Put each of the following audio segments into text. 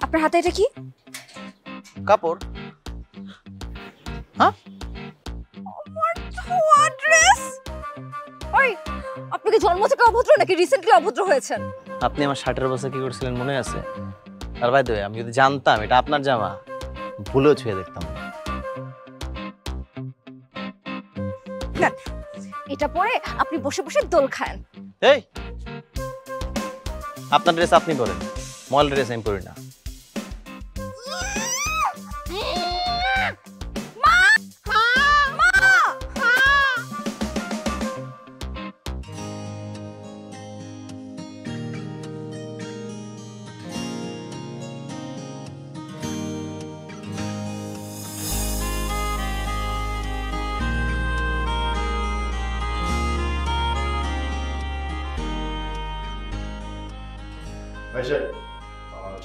আপনার হাতে এটা কি? কাপড়। হ্যাঁ, আমার ধোয়া ড্রেস। ওই, আপনি কি জন্ম থেকে অভদ্র নাকি রিসেন্টলি অভদ্র হয়েছেন? আপনি আমার শার্টের অবস্থা কি করছিলেন মনে আছে? আর ভাই দই, আমি যদি জানতাম এটা আপনার জামা, ভুলেও ছুঁয়ে দেখতাম না। না, এটা পরে আপনি বসে বসে দোল খান। এই, আপনার ড্রেস আপনি পরেন, মল ড্রেস আমি পরি না।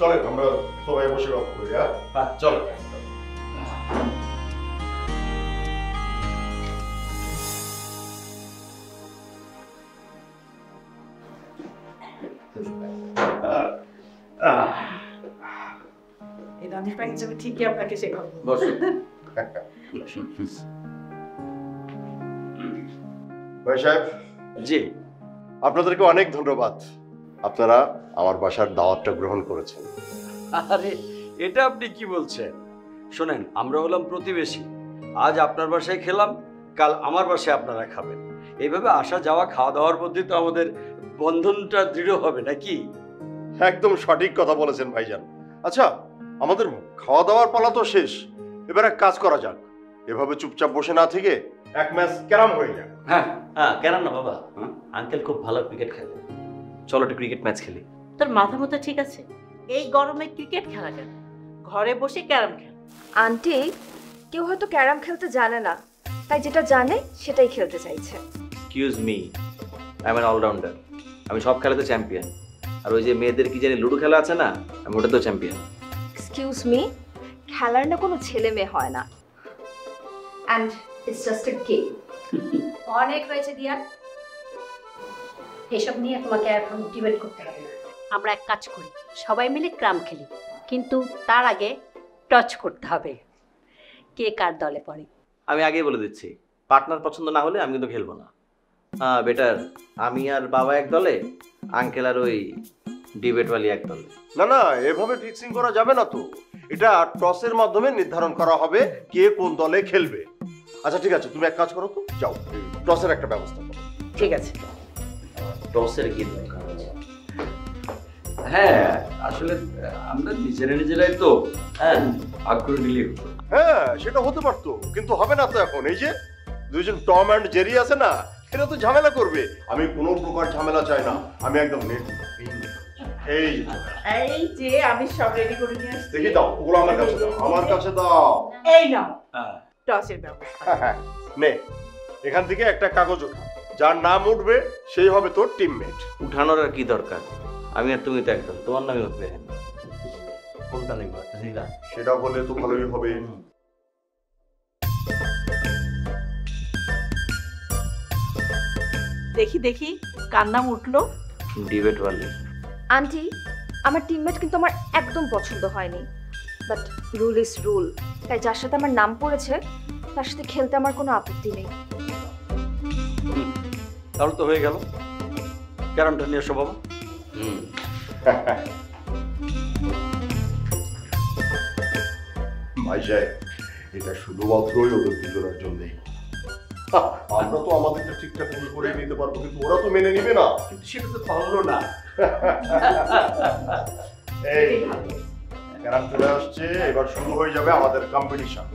চলেন আমরা সবাই বসে গল্প করি। হ্যাঁ চলো। এই রানী পাঞ্জাবি ঠিকই আপনাকে শেখাবো। ভাই সাহেব, জি, আপনাদেরকে অনেক ধন্যবাদ, আপনারা আমার বাসার দাওয়াতটা গ্রহণ করেছেন। আরে এটা আপনি কি বলছেন? শোনেন, আমরা হলাম প্রতিবেশী। আজ আপনার বাসায় খেলাম, কাল আমার বাসায় আপনারা খাবেন। এইভাবে আসা যাওয়া খাওয়া দাওয়ার মধ্যে তো আমাদের বন্ধনটা দৃঢ় হবে নাকি? একদম সঠিক কথা বলেছেন ভাইজান। আচ্ছা, আমাদের খাওয়া দাওয়ার পালা তো শেষ, এবার এক কাজ করা যাক, এভাবে চুপচাপ বসে না থেকে এক ম্যাচ ক্যারাম হয়ে যাক। হ্যাঁ, কেন না বাবা, আঙ্কেল খুব ভালো ক্রিকেট খেলে, চলো একটা ক্রিকেট ম্যাচ খেলি। তোর মাথা মতো ঠিক আছে? এই গরমে ক্রিকেট খেলা কেন? ঘরে বসে ক্যারাম খেল। আন্টি, কেউ হয়তো ক্যারাম খেলতে জানে না, তাই যেটা জানে সেটাই খেলতে চাইছে। Excuse me, I am an allrounder. আমি সব খেলাতে চ্যাম্পিয়ন। আর ওই যে মেয়েদের কি জানি লুডো খেলা আছে না, আমি ওটাতেও চ্যাম্পিয়ন। এক্সকিউজ মি, খেলার না কোনো ছেলে মেয়ে হয় না, and it's just a game. অনেক হয়েছে দিয়া, এসব নিয়ে তোমাকে এখন ডিবেট করতে হবে না। আমরা এক কাজ করি, সবাই মিলে ক্রাম খেলি, কিন্তু তার আগে টচ করতে হবে কে কার দলে পড়ে। আমি আগেই বলে দিচ্ছি, পার্টনার পছন্দ না হলে আমি কিন্তু খেলবো না। হ্যাঁ বেটার, আমি আর বাবা এক দলে, আঙ্কেল আর ওই ডিবেটওয়ালি এক দলে। না না, এভাবে ফিক্সিং করা যাবে না তো, এটা টসের মাধ্যমে নির্ধারণ করা হবে কে কোন দলে খেলবে। আচ্ছা ঠিক আছে, তুমি এক কাজ করো তো, যাও টসের একটা ব্যবস্থা করো। ঠিক আছে। টসের কি দরকার? হ্যাঁ, আসলে আমরা নিজেরাই তো আগ্রহ নিলে হতো। হ্যাঁ সেটা হতে পারতো, কিন্তু হবে না তো এখন। এই যে দুইজন টম অ্যান্ড জেরি আছে না, এরা তো ঝামেলা করবে। আমি কোনো প্রকার ঝামেলা চাই না, আমি একদম নেট। এই এই যে আমি সব রেডি করে নিয়ে আসছি। দেখি দাও, ওগুলো আমার কাছে দাও, আমার কাছে দাও। এই নাও টসের ব্যবস্থা। নে, এখান থেকে একটা কাগজ ওঠা, যার নাম উঠবে সেই হবে তোর টিমমেট। উঠানোর আর কি দরকার? আমি আর তুমি তো একদম, তোমার নামই উঠবে। কোনটা নেই সেটা বলে তো ভালোই হবে। দেখি দেখি কার নাম উঠলো। ডিবেটওয়ালি। আন্টি, আমার টিমমেট কিন্তু আমার একদম পছন্দ হয়নি, বাট রুল ইজ রুল, তাই যার সাথে আমার নাম পড়েছে তার সাথে খেলতে আমার কোনো আপত্তি নেই। তাহলে তো হয়ে গেল, ক্যারামটা নিয়ে এসো বাবা। ভাই সাহেব, এটা শুধুমাত্রই ওদের দুজনের জন্যই। আমরা তো আমাদেরটা ঠিকঠাক করে নিতে পারবো, কিন্তু ওরা তো মেনে নিবে না। কিন্তু সেটা তো পারলো না। এই ক্যারাম চলে আসছে, এবার শুরু হয়ে যাবে আমাদের কম্পিটিশন।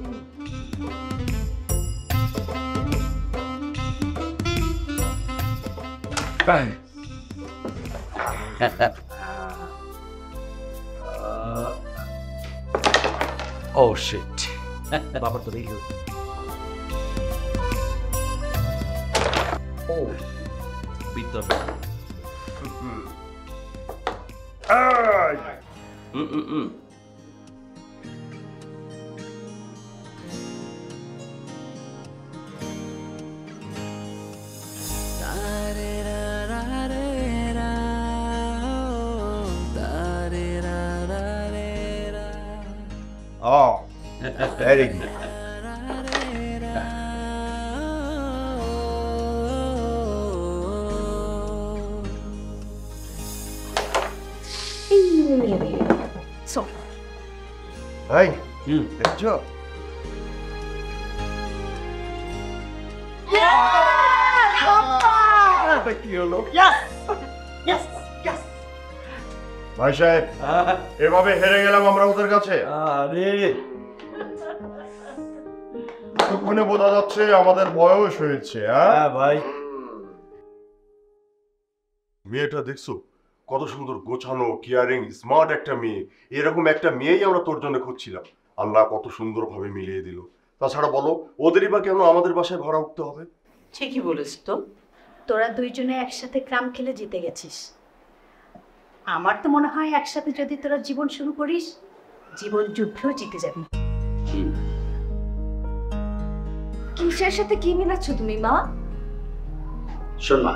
Oh shit. বাবার তো দেখি। ও বিদ্যা। Oh, very good. Hey, দেখছো? কি হলো? ভাই সাহেব, এভাবে হেরে গেলাম আমরা ওদের কাছে। আরে এতক্ষণে বোঝা যাচ্ছে আমাদের বয়স হয়েছে। হ্যাঁ ভাই, মেয়েটা দেখছো কত সুন্দর গোছানো, কেয়ারিং, স্মার্ট একটা মেয়ে। এরকম একটা মেয়েই আমরা তোর জন্য খুঁজছিলাম। আল্লাহ কত সুন্দরভাবে মিলিয়ে দিল। তাছাড়া বলো, ওদেরই বা কেন আমাদের বাসায় ভাড়া উঠতে হবে? ঠিকই বলেছ তো। তোরা দুইজনে একসাথে ক্রাম খেলে জিতে গেছিস। আমার তো মনে হয় একসাথে যদি তোরা জীবন শুরু করিস, জীবন যুদ্ধেও জিতে যাবি। কিসের সাথে কি মিলাচ্ছ তুমি মা? শোন মা,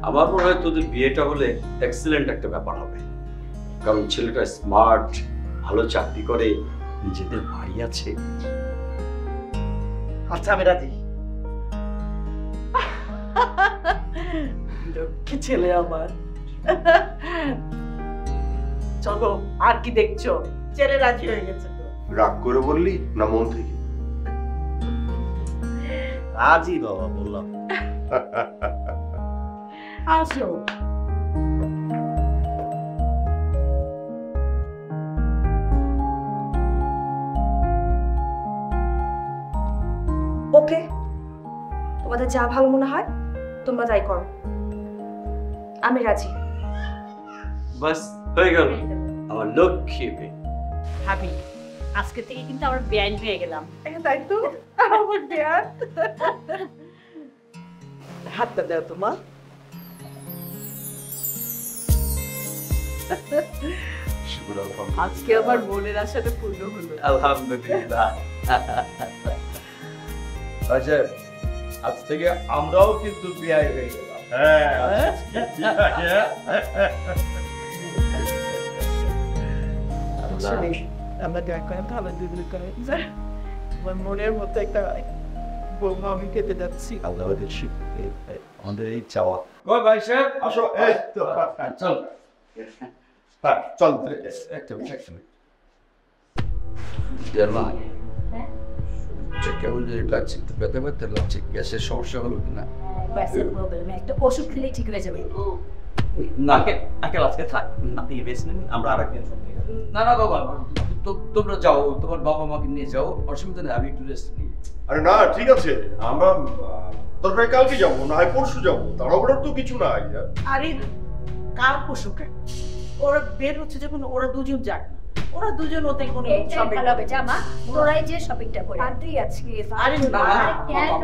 আমার মনে হয় তোদের বিয়েটা হলে এক্সিলেন্ট একটা ব্যাপার হবে। কারণ ছেলেটা স্মার্ট, ভালো চাকরি করে, নিজেদের বাড়ি আছে। আচ্ছা, আমি রাজি। লক্ষ্মী ছেলে আমার। চলো, আর কি দেখছো? ছেলে রাজি হয়ে গেছে তো। রাগ করে বললি না মন থেকে? রাজি বাবা, বললাম। আসো। ওকে, তোমাদের যা ভালো মনে হয় তোমরা তাই করো, আমি রাজি। বাস হয়ে গেল আমার লক্ষ্মী মেয়ে। ভাবি, আজকে থেকে কিন্তু আমার বেআইন হয়ে গেলাম। তাই তো, আমার দেয়ার। হাতটা দাও তো মা। আজকে আমার মনের আশাটা পূর্ণ হলো। আলহামদুলিল্লাহ। আচ্ছা, আজ থেকে আমরাও কিন্তু বিয়ে হয়ে গেলাম। আসলে আমরা দয়া করে ভালো দুদিন করে আমার মনের মতো একটা বৌমা আমি পেতে যাচ্ছি। আল্লাহ আমাদের এই চাওয়া। কই ভাই সাহেব, আসো। এই তো, চল। হ্যাঁ চল। একটা মিনিট। দেওয়া কেমন যদি লাগছে, একটু ব্যথা ব্যথা লাগছে, গ্যাসের সমস্যা হলো কিনা? গ্যাসের প্রবলেম, একটা ওষুধ খেলেই ঠিক হয়ে যাবে। না আঙ্কেল আজকে থাক, আপনি বেছে নিন, আমরা আর একদিন। না না বাবা, তোমরা যাও, তোমার বাবা মাকে নিয়ে যাও, অসুবিধা নেই, আমি একটু রেস্ট নিই। আরে না, ঠিক আছে, আমরা দরকার কালকে যাবো, না হয় পরশু যাবো, তাড়াহুড়োর তো কিছু নাই। আরে কার পশুকে ওরা বের হচ্ছে যখন, ওরা দুজন যাক, ওরা দুজন ওতে কোনো এইটাই ভালো হবে, জামা তোরাই যে শপিংটা করে আন্টি আজকে আরে না, কেন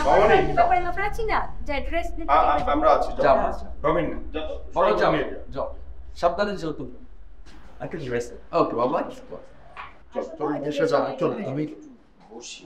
মামনি, ব্যাপারে আমরা আছি না, যে ড্রেস নিতে আমরা আছি। যাও। রবিন, বড় যাও, যাও, সাবধানে যাও তুমি। Uncle rest. ওকে বাবা, চল, বসে যাও, চল। আমি বসি।